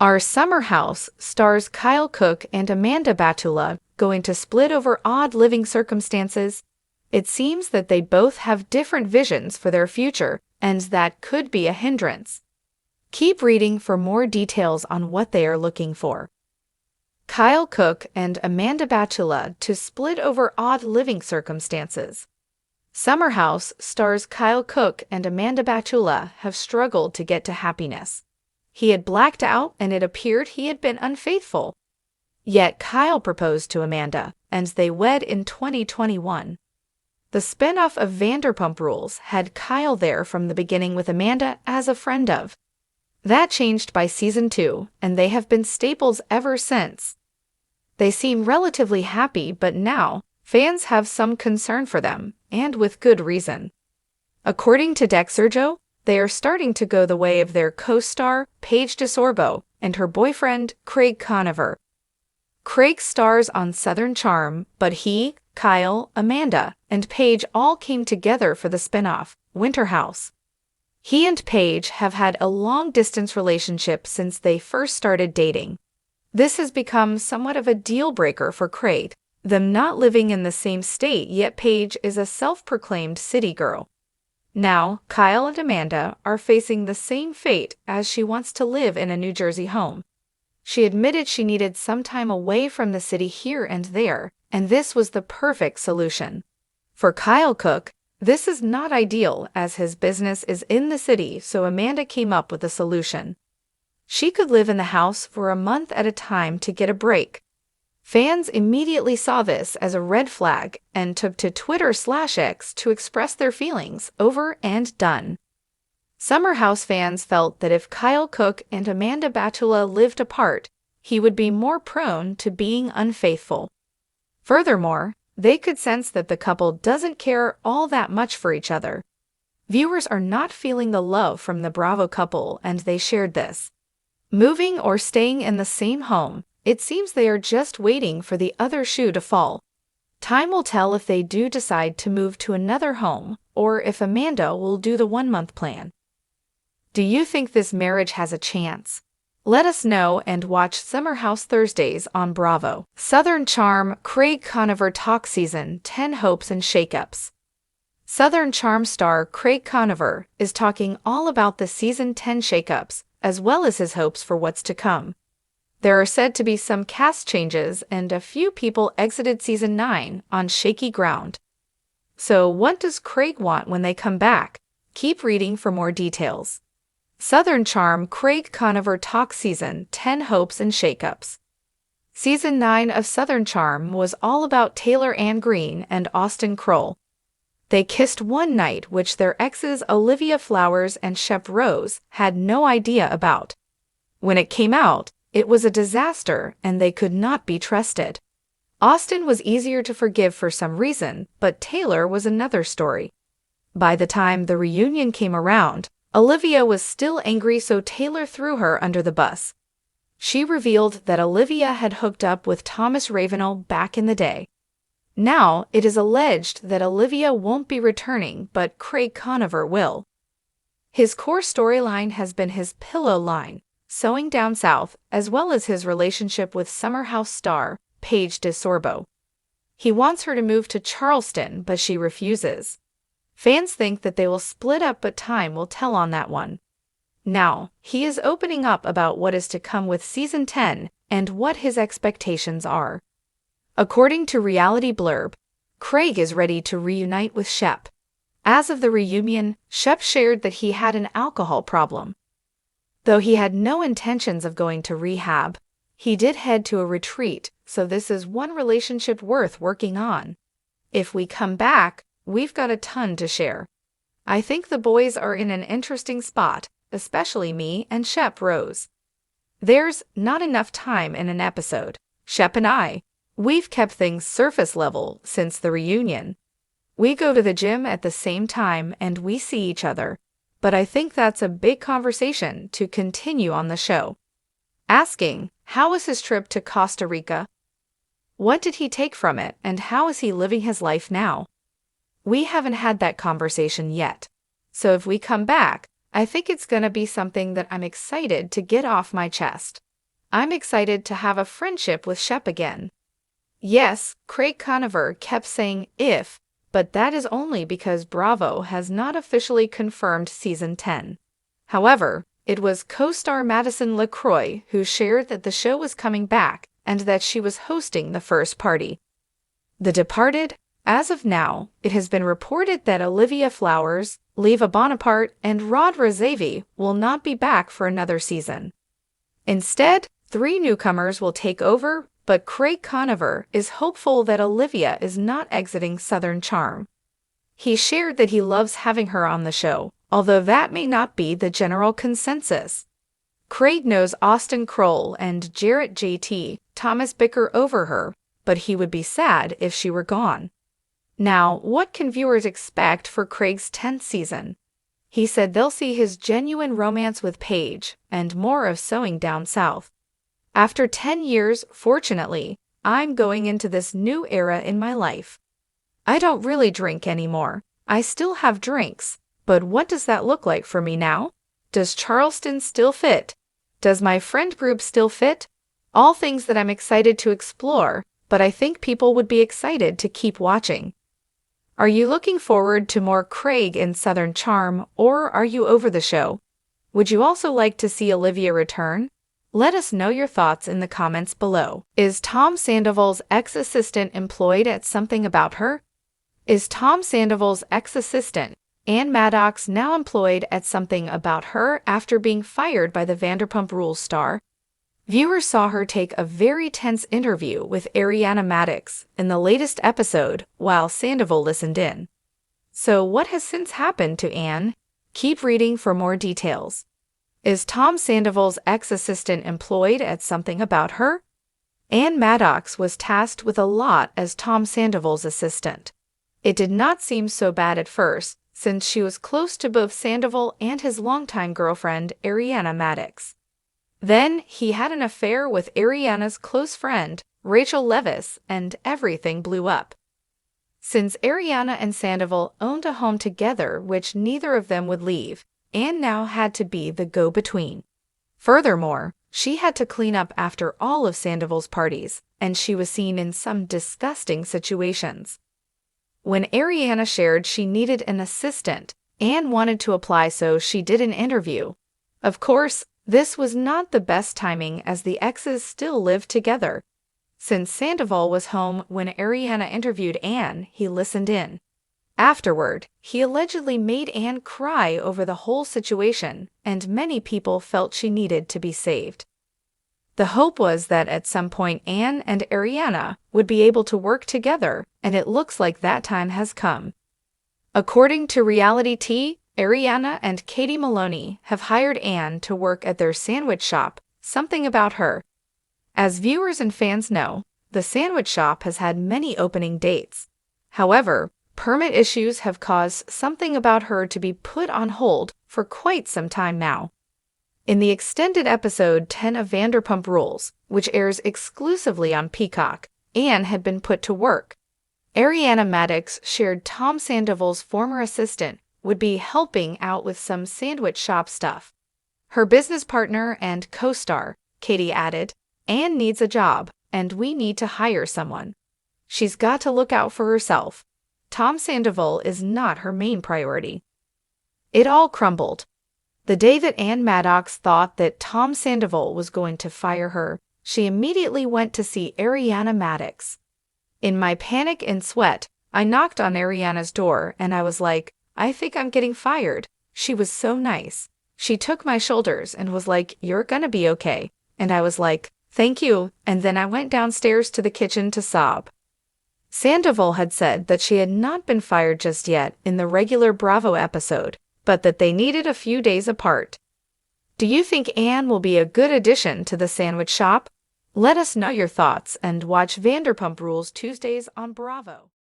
Our Summer House stars Cooke and Amanda Batula going to split over odd living circumstances. It seems that they both have different visions for their future, and that could be a hindrance. Keep reading for more details on what they are looking for. Cooke and Amanda Batula to split over odd living circumstances. Summer House stars Cooke and Amanda Batula have struggled to get to happiness. He had blacked out and it appeared he had been unfaithful. Yet Kyle proposed to Amanda, and they wed in 2021. The spin-off of Vanderpump Rules had Kyle there from the beginning with Amanda as a friend of. That changed by season 2, and they have been staples ever since. They seem relatively happy, but now, fans have some concern for them, and with good reason. According to Sergio, they are starting to go the way of their co-star, Paige DeSorbo, and her boyfriend, Craig Conover. Craig stars on Southern Charm, but he, Kyle, Amanda, and Paige all came together for the spin-off, Winter House. He and Paige have had a long-distance relationship since they first started dating. This has become somewhat of a deal-breaker for Craig, them not living in the same state, yet Paige is a self-proclaimed city girl. Now, Kyle and Amanda are facing the same fate as she wants to live in a New Jersey home. She admitted she needed some time away from the city here and there, and this was the perfect solution. For Cooke, this is not ideal as his business is in the city, so Amanda came up with a solution. She could live in the house for a month at a time to get a break. Fans immediately saw this as a red flag and took to Twitter/X to express their feelings. Over and done. Summer House fans felt that if Cooke and Amanda Batula lived apart, he would be more prone to being unfaithful. Furthermore, they could sense that the couple doesn't care all that much for each other. Viewers are not feeling the love from the Bravo couple, and they shared this. Moving or staying in the same home, it seems they are just waiting for the other shoe to fall. Time will tell if they do decide to move to another home, or if Amanda will do the 1-month plan. Do you think this marriage has a chance? Let us know and watch Summer House Thursdays on Bravo. Southern Charm Craig Conover Talk Season 10 Hopes and Shakeups. Southern Charm star Craig Conover is talking all about the Season 10 shakeups, as well as his hopes for what's to come. There are said to be some cast changes and a few people exited Season 9 on shaky ground. So what does Craig want when they come back? Keep reading for more details. Southern Charm Craig Conover Talk Season 10 Hopes and Shakeups. Season 9 of Southern Charm was all about Taylor Ann Green and Austin Kroll. They kissed one night, which their exes Olivia Flowers and Shep Rose had no idea about. When it came out, it was a disaster and they could not be trusted. Austin was easier to forgive for some reason, but Taylor was another story. By the time the reunion came around, Olivia was still angry, so Taylor threw her under the bus. She revealed that Olivia had hooked up with Thomas Ravenel back in the day. Now, it is alleged that Olivia won't be returning, but Craig Conover will. His core storyline has been his pillow line, Sewing Down South, as well as his relationship with Summer House star, Paige DeSorbo. He wants her to move to Charleston, but she refuses. Fans think that they will split up, but time will tell on that one. Now, he is opening up about what is to come with Season 10 and what his expectations are. According to Reality Blurb, Craig is ready to reunite with Shep. As of the reunion, Shep shared that he had an alcohol problem. Though he had no intentions of going to rehab, he did head to a retreat, so this is one relationship worth working on. If we come back, we've got a ton to share. I think the boys are in an interesting spot, especially me and Shep Rose. There's not enough time in an episode. Shep and we've kept things surface level since the reunion. We go to the gym at the same time and we see each other, but I think that's a big conversation to continue on the show. Asking, how was his trip to Costa Rica? What did he take from it, and how is he living his life now? We haven't had that conversation yet. So if we come back, I think it's going to be something that I'm excited to get off my chest. I'm excited to have a friendship with Shep again. Yes, Craig Conover kept saying if, but that is only because Bravo has not officially confirmed Season 10. However, it was co-star Madison LaCroix who shared that the show was coming back and that she was hosting the first party. The Departed. As of now, it has been reported that Olivia Flowers, Leva Bonaparte, and Rod Razavi will not be back for another season. Instead, 3 newcomers will take over, but Craig Conover is hopeful that Olivia is not exiting Southern Charm. He shared that he loves having her on the show, although that may not be the general consensus. Craig knows Austin Kroll and Jarrett JT Thomas bicker over her, but he would be sad if she were gone. Now, what can viewers expect for Craig's 10th season? He said they'll see his genuine romance with Paige and more of Sewing Down South. After 10 years, fortunately, I'm going into this new era in my life. I don't really drink anymore. I still have drinks, but what does that look like for me now? Does Charleston still fit? Does my friend group still fit? All things that I'm excited to explore, but I think people would be excited to keep watching. Are you looking forward to more Craig in Southern Charm, or are you over the show? Would you also like to see Olivia return? Let us know your thoughts in the comments below. Is Tom Sandoval's ex-assistant employed at Something About Her? Is Tom Sandoval's ex-assistant, Ann Maddox, now employed at Something About Her after being fired by the Vanderpump Rules star? Viewers saw her take a very tense interview with Ariana Maddox in the latest episode while Sandoval listened in. So what has since happened to Ann? Keep reading for more details. Is Tom Sandoval's ex-assistant employed at Something About Her? Ann Maddox was tasked with a lot as Tom Sandoval's assistant. It did not seem so bad at first, since she was close to both Sandoval and his longtime girlfriend, Ariana Maddox. Then he had an affair with Ariana's close friend, Rachel Leviss, and everything blew up. Since Ariana and Sandoval owned a home together which neither of them would leave, Ann now had to be the go-between. Furthermore, she had to clean up after all of Sandoval's parties, and she was seen in some disgusting situations. When Ariana shared she needed an assistant, Ann wanted to apply, so she did an interview. Of course, this was not the best timing as the exes still lived together. Since Sandoval was home when Ariana interviewed Ann, he listened in. Afterward, he allegedly made Ann cry over the whole situation, and many people felt she needed to be saved. The hope was that at some point Ann and Ariana would be able to work together, and it looks like that time has come. According to Reality Tea, Ariana and Katie Maloney have hired Ann to work at their sandwich shop, Something About Her. As viewers and fans know, the sandwich shop has had many opening dates. However, permit issues have caused Something About Her to be put on hold for quite some time now. In the extended episode 10 of Vanderpump Rules, which airs exclusively on Peacock, Ann had been put to work. Ariana Maddox shared Tom Sandoval's former assistant would be helping out with some sandwich shop stuff. Her business partner and co-star, Katie, added, "Ann needs a job, and we need to hire someone. She's got to look out for herself. Tom Sandoval is not her main priority." It all crumbled. The day that Ann Maddox thought that Tom Sandoval was going to fire her, she immediately went to see Ariana Maddox. In my panic and sweat, I knocked on Ariana's door and I was like, "I think I'm getting fired." She was so nice. She took my shoulders and was like, "You're gonna be okay." And I was like, "Thank you," and then I went downstairs to the kitchen to sob. Sandoval had said that she had not been fired just yet in the regular Bravo episode, but that they needed a few days apart. Do you think Ann will be a good addition to the sandwich shop? Let us know your thoughts and watch Vanderpump Rules Tuesdays on Bravo.